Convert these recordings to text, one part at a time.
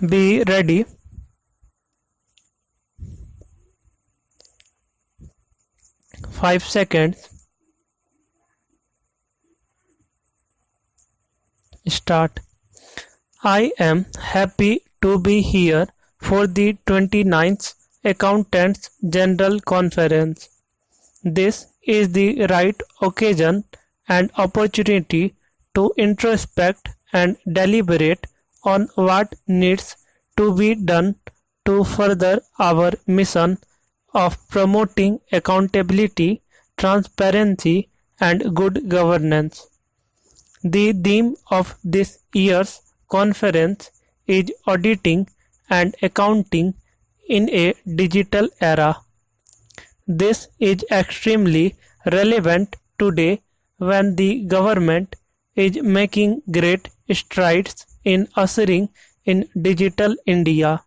Be ready. 5 seconds. Start. I am happy to be here for the 29th Accountants General Conference. This is the right occasion and opportunity to introspect and deliberate on what needs to be done to further our mission of promoting accountability, transparency, and good governance. The theme of this year's conference is Auditing and Accounting in a Digital Era. This is extremely relevant today when the government is making great strides in ushering in Digital India.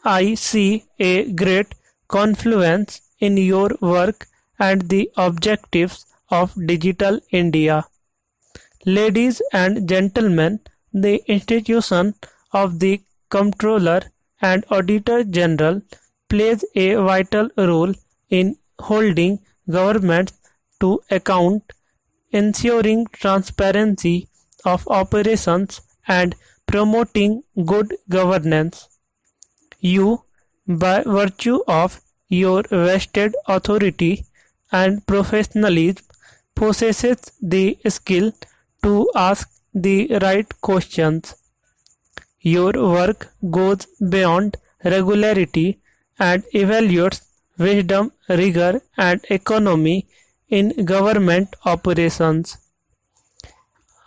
I see a great confluence in your work and the objectives of Digital India. Ladies and gentlemen, the institution of the Comptroller and Auditor General plays a vital role in holding governments to account, ensuring transparency of operations and promoting good governance. You, by virtue of your vested authority and professionalism, possesses the skill to ask the right questions. Your work goes beyond regularity and evaluates wisdom, rigor, and economy in government operations.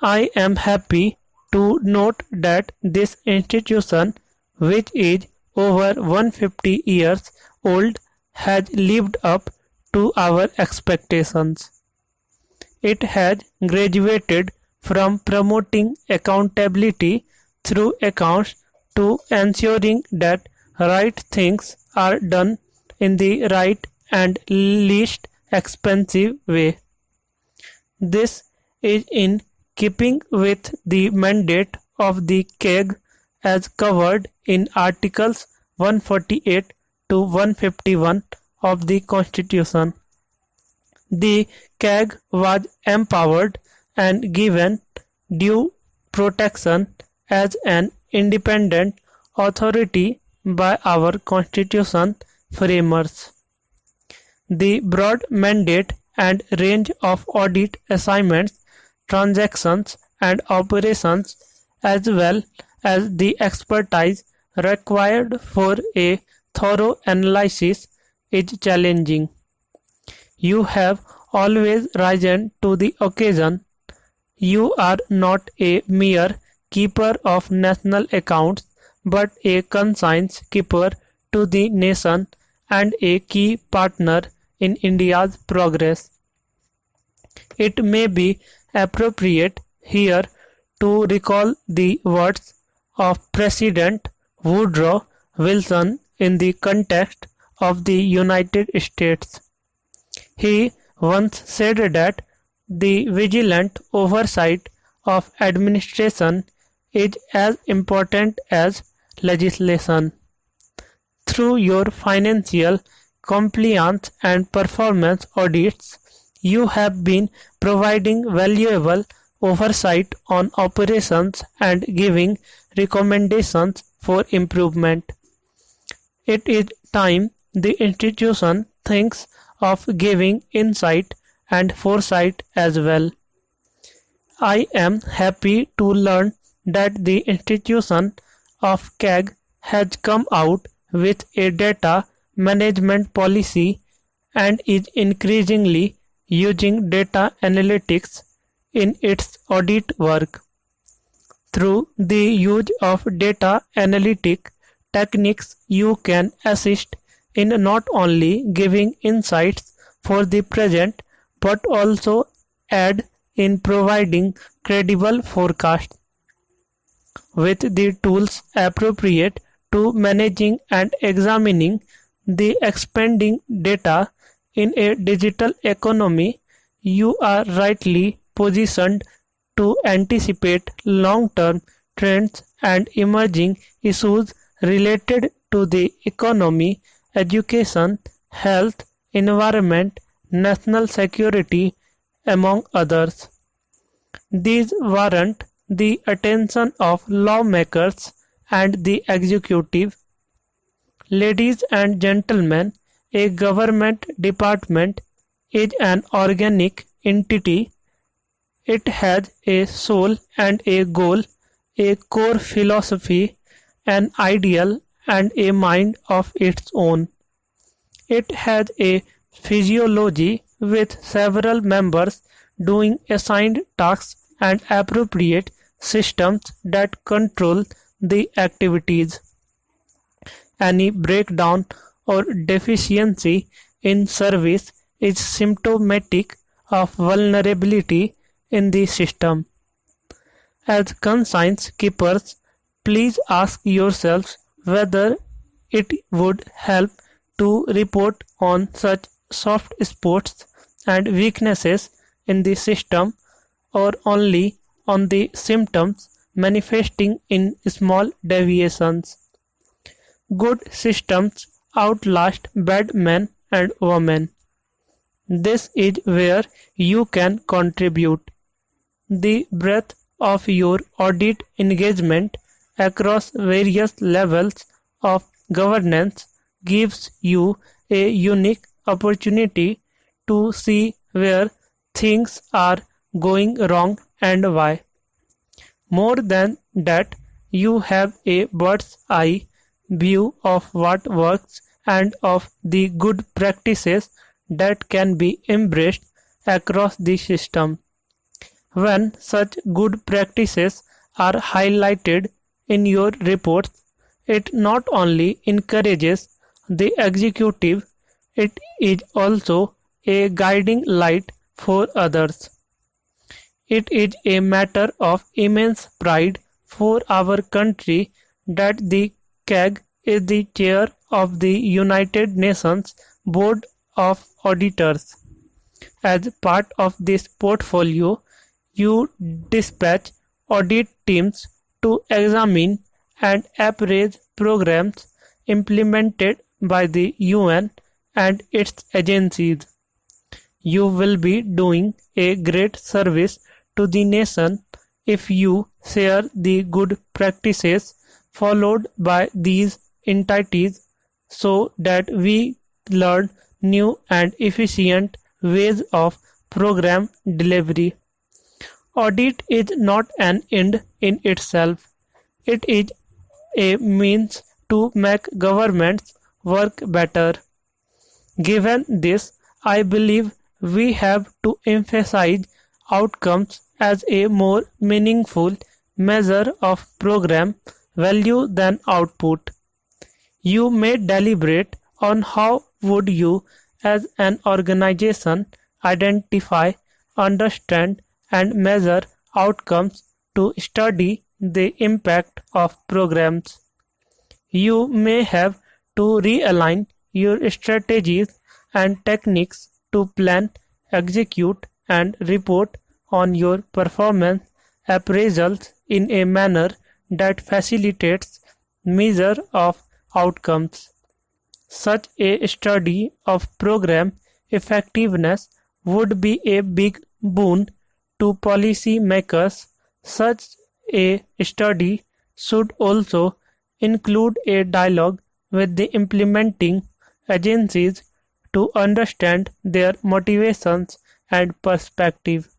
I am happy to note that this institution, which is over 150 years old, has lived up to our expectations. It has graduated from promoting accountability through accounts to ensuring that right things are done in the right and least expensive way. This is in keeping with the mandate of the CAG as covered in Articles 148 to 151 of the Constitution. The CAG was empowered and given due protection as an independent authority by our Constitution framers. The broad mandate and range of audit assignments, transactions, and operations, as well as the expertise required for a thorough analysis, is challenging. You have always risen to the occasion. You are not a mere keeper of national accounts, but a conscience keeper to the nation and a key partner in India's progress. It may be appropriate here to recall the words of President Woodrow Wilson in the context of the United States. He once said that the vigilant oversight of administration is as important as legislation. Through your financial compliance and performance audits, you have been providing valuable oversight on operations and giving recommendations for improvement. It is time the institution thinks of giving insight and foresight as well. I am happy to learn that the institution of CAG has come out with a data management policy and is increasingly using data analytics in its audit work. Through the use of data analytic techniques, you can assist in not only giving insights for the present but also aid in providing credible forecasts. With the tools appropriate to managing and examining the expanding data in a digital economy, you are rightly positioned to anticipate long-term trends and emerging issues related to the economy, education, health, environment, national security, among others. These warrant the attention of lawmakers and the executive. Ladies and gentlemen, a government department is an organic entity. It has a soul and a goal, a core philosophy, an ideal, and a mind of its own. It has a physiology with several members doing assigned tasks and appropriate systems that control the activities. Any breakdown or deficiency in service is symptomatic of vulnerability in the system. As conscience keepers, please ask yourselves whether it would help to report on such soft spots and weaknesses in the system or only on the symptoms manifesting in small deviations. Good systems outlast bad men and women. This is where you can contribute. The breadth of your audit engagement across various levels of governance gives you a unique opportunity to see where things are going wrong and why. More than that, you have a bird's eye view of what works and of the good practices that can be embraced across the system. When such good practices are highlighted in your reports, it not only encourages the executive, it is also a guiding light for others. It is a matter of immense pride for our country that the CAG is the chair of the United Nations Board of Auditors. As part of this portfolio, you dispatch audit teams to examine and appraise programs implemented by the UN and its agencies. You will be doing a great service to the nation if you share the good practices followed by these entities so that we learn new and efficient ways of program delivery. Audit is not an end in itself. It is a means to make governments work better. Given this, I believe we have to emphasize outcomes as a more meaningful measure of program value than output. You may deliberate on how would you as an organization identify, understand and measure outcomes to study the impact of programs. You may have to realign your strategies and techniques to plan, execute and report on your performance appraisals in a manner that facilitates measure of outcomes. Such a study of program effectiveness would be a big boon to policy makers. Such a study should also include a dialogue with the implementing agencies to understand their motivations and perspective.